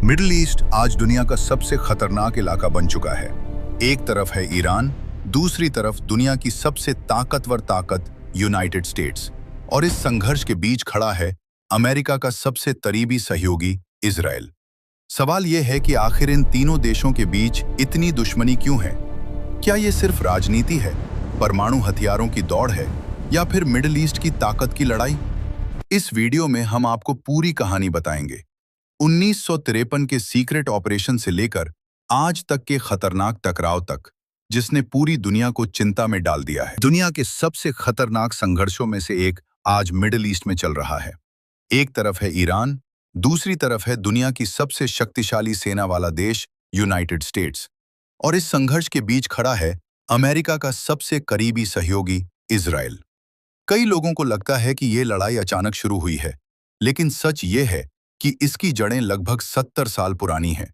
Middle east आज दुनिया का सबसे खतरनाक इलाका बन चुका है। एक तरफ है ईरान, दूसरी तरफ दुनिया की सबसे ताकतवर ताकत यूनाइटेड स्टेट्स, और इस संघर्ष के बीच खड़ा है अमेरिका का सबसे करीबी सहयोगी इजराइल। सवाल यह है कि आखिर इन तीनों देशों के बीच इतनी दुश्मनी क्यों है? क्या ये सिर्फ राजनीति है, परमाणु हथियारों की दौड़ है, या फिर मिडिल ईस्ट की ताकत की लड़ाई? इस वीडियो में हम आपको पूरी कहानी बताएंगे। 1953 के सीक्रेट ऑपरेशन से लेकर आज तक के खतरनाक टकराव तक, जिसने पूरी दुनिया को चिंता में डाल दिया है। दुनिया के सबसे खतरनाक संघर्षों में से एक आज मिडिल ईस्ट में चल रहा है। एक तरफ है ईरान, दूसरी तरफ है दुनिया की सबसे शक्तिशाली सेना वाला देश यूनाइटेड स्टेट्स, और इस संघर्ष के बीच खड़ा है अमेरिका का सबसे करीबी सहयोगी इजराइल। कई लोगों को लगता है कि ये लड़ाई अचानक शुरू हुई है, लेकिन सच ये है कि इसकी जड़ें लगभग 70 साल पुरानी हैं।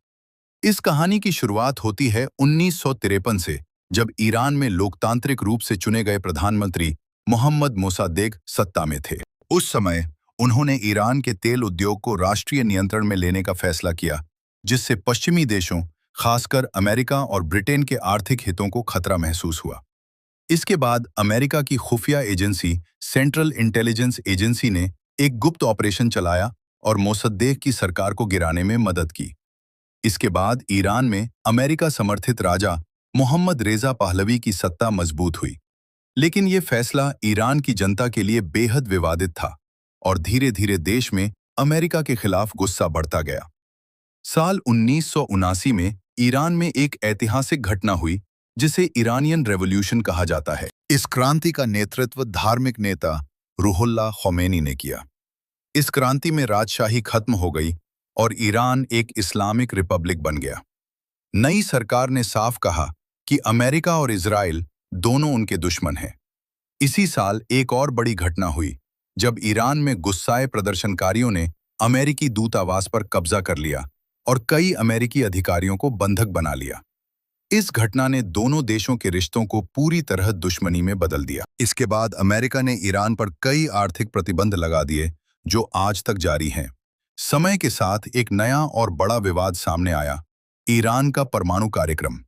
इस कहानी की शुरुआत होती है 1953 से, जब ईरान में लोकतांत्रिक रूप से चुने गए प्रधानमंत्री मोहम्मद मोसाद्देक सत्ता में थे। उस समय उन्होंने ईरान के तेल उद्योग को राष्ट्रीय नियंत्रण में लेने का फैसला किया, जिससे पश्चिमी देशों, खासकर अमेरिका और ब्रिटेन के आर्थिक हितों को खतरा महसूस हुआ। इसके बाद अमेरिका की खुफिया एजेंसी सेंट्रल इंटेलिजेंस एजेंसी ने एक गुप्त ऑपरेशन चलाया और मोसद्देक की सरकार को गिराने में मदद की। इसके बाद ईरान में अमेरिका समर्थित राजा मोहम्मद रेजा पहलवी की सत्ता मजबूत हुई, लेकिन ये फैसला ईरान की जनता के लिए बेहद विवादित था और धीरे धीरे देश में अमेरिका के खिलाफ गुस्सा बढ़ता गया। साल 1979 में ईरान में एक ऐतिहासिक घटना हुई, जिसे ईरानियन रेवोल्यूशन कहा जाता है। इस क्रांति का नेतृत्व धार्मिक नेता रूहुल्लाह ख़ुमैनी ने किया। इस क्रांति में राजशाही खत्म हो गई और ईरान एक इस्लामिक रिपब्लिक बन गया। नई सरकार ने साफ कहा कि अमेरिका और इजराइल दोनों उनके दुश्मन हैं। इसी साल एक और बड़ी घटना हुई, जब ईरान में गुस्साए प्रदर्शनकारियों ने अमेरिकी दूतावास पर कब्जा कर लिया और कई अमेरिकी अधिकारियों को बंधक बना लिया। इस घटना ने दोनों देशों के रिश्तों को पूरी तरह दुश्मनी में बदल दिया। इसके बाद अमेरिका ने ईरान पर कई आर्थिक प्रतिबंध लगा दिए, जो आज तक जारी हैं। समय के साथ एक नया और बड़ा विवाद सामने आया, ईरान का परमाणु कार्यक्रम।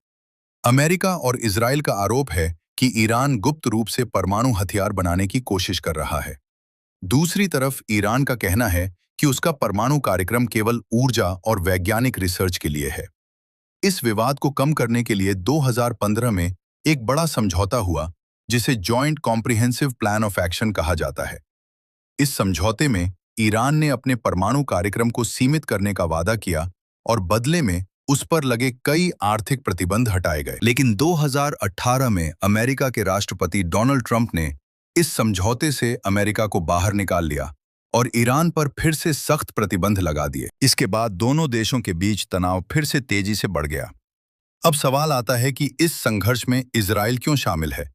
अमेरिका और इजराइल का आरोप है कि ईरान गुप्त रूप से परमाणु हथियार बनाने की कोशिश कर रहा है। दूसरी तरफ ईरान का कहना है कि उसका परमाणु कार्यक्रम केवल ऊर्जा और वैज्ञानिक रिसर्च के लिए है। इस विवाद को कम करने के लिए 2015 में एक बड़ा समझौता हुआ, जिसे joint comprehensive plan of action कहा जाता है। इस समझौते में ईरान ने अपने परमाणु कार्यक्रम को सीमित करने का वादा किया और बदले में उस पर लगे कई आर्थिक प्रतिबंध हटाए गए। लेकिन 2018 में अमेरिका के राष्ट्रपति डोनाल्ड ट्रंप ने इस समझौते से अमेरिका को बाहर निकाल लिया और ईरान पर फिर से सख्त प्रतिबंध लगा दिए। इसके बाद दोनों देशों के बीच तनाव फिर से तेजी से बढ़ गया। अब सवाल आता है कि इस संघर्ष में इजराइल क्यों शामिल है?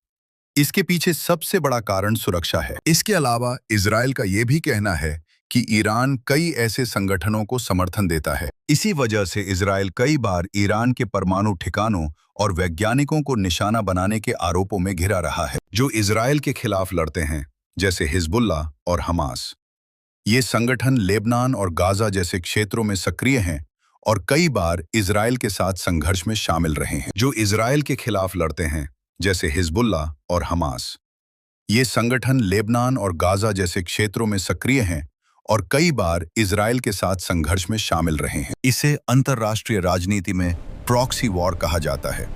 इसके पीछे सबसे बड़ा कारण सुरक्षा है। इसके अलावा इजराइल का यह भी कहना है कि ईरान कई ऐसे संगठनों को समर्थन देता है। इसी वजह से इजराइल कई बार ईरान के परमाणु ठिकानों और वैज्ञानिकों को निशाना बनाने के आरोपों में घिरा रहा है, जो इजराइल के खिलाफ लड़ते हैं, जैसे हिजबुल्लाह और हमास। ये संगठन लेबनान और गाजा जैसे क्षेत्रों में सक्रिय हैं और कई बार इजराइल के साथ संघर्ष में शामिल रहे हैं। जो इजराइल के खिलाफ लड़ते हैं, जैसे हिजबुल्लाह और हमास, ये संगठन लेबनान और गाजा जैसे क्षेत्रों में सक्रिय हैं और कई बार इजराइल के साथ संघर्ष में शामिल रहे हैं। इसे अंतर्राष्ट्रीय राजनीति में प्रॉक्सी वॉर कहा जाता है।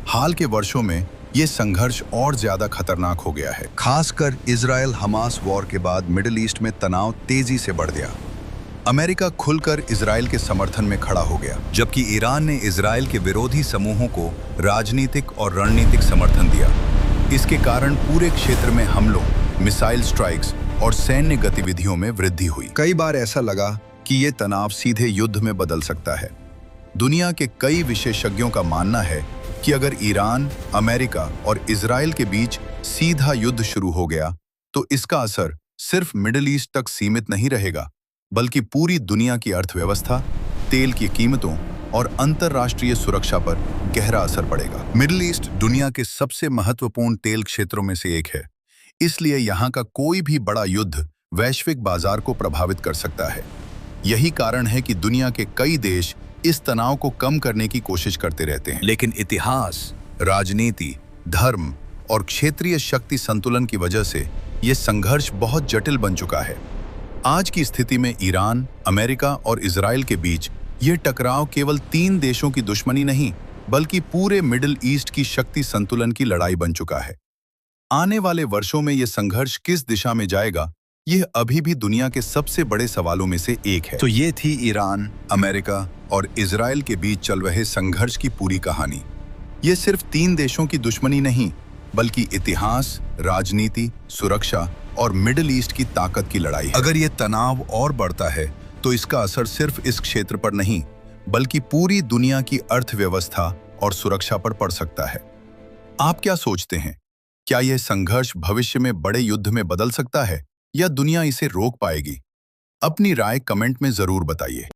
हाल के वर्षों में ये संघर्ष और ज्यादा खतरनाक हो गया है। खासकर इजराइल हमास वॉर के बाद मिडिल ईस्ट में तनाव तेजी से बढ़ गया। अमेरिका खुलकर इजराइल के समर्थन में खड़ा हो गया, जबकि ईरान ने इजराइल के विरोधी समूहों को राजनीतिक और रणनीतिक समर्थन दिया। इसके कारण पूरे क्षेत्र में हमलों, मिसाइल स्ट्राइक्स और सैन्य गतिविधियों में वृद्धि हुई। कई बार ऐसा लगा कि ये तनाव सीधे युद्ध में बदल सकता है। दुनिया के कई विशेषज्ञों का मानना है कि अगर ईरान, अमेरिका और इजराइल के बीच सीधा युद्ध शुरू हो गया, तो इसका असर सिर्फ मिडिल ईस्ट तक सीमित नहीं रहेगा, बल्कि पूरी दुनिया की अर्थव्यवस्था, तेल की कीमतों और अंतर्राष्ट्रीय सुरक्षा पर गहरा असर पड़ेगा। मिडिल ईस्ट दुनिया के सबसे महत्वपूर्ण तेल क्षेत्रों में से एक है, इसलिए यहाँ का कोई भी बड़ा युद्ध वैश्विक बाजार को प्रभावित कर सकता है। यही कारण है कि दुनिया के कई देश इस तनाव को कम करने की कोशिश करते रहते हैं। लेकिन इतिहास, राजनीति, धर्म और क्षेत्रीय शक्ति संतुलन की वजह से ये संघर्ष बहुत जटिल बन चुका है। आज की स्थिति में ईरान, अमेरिका और इजराइल के बीच ये टकराव केवल 3 देशों की दुश्मनी नहीं, बल्कि पूरे मिडिल ईस्ट की शक्ति संतुलन की लड़ाई बन चुका है। आने वाले वर्षों में यह संघर्ष किस दिशा में जाएगा, यह अभी भी दुनिया के सबसे बड़े सवालों में से एक है। तो ये थी ईरान, अमेरिका और इजराइल के बीच चल रहे संघर्ष की पूरी कहानी। ये सिर्फ 3 देशों की दुश्मनी नहीं, बल्कि इतिहास, राजनीति, सुरक्षा और मिडिल ईस्ट की ताकत की लड़ाई है। अगर ये तनाव और बढ़ता है तो इसका असर सिर्फ इस क्षेत्र पर नहीं, बल्कि पूरी दुनिया की अर्थव्यवस्था और सुरक्षा पर पड़ सकता है। आप क्या सोचते हैं? क्या यह संघर्ष भविष्य में बड़े युद्ध में बदल सकता है या दुनिया इसे रोक पाएगी? अपनी राय कमेंट में जरूर बताइए।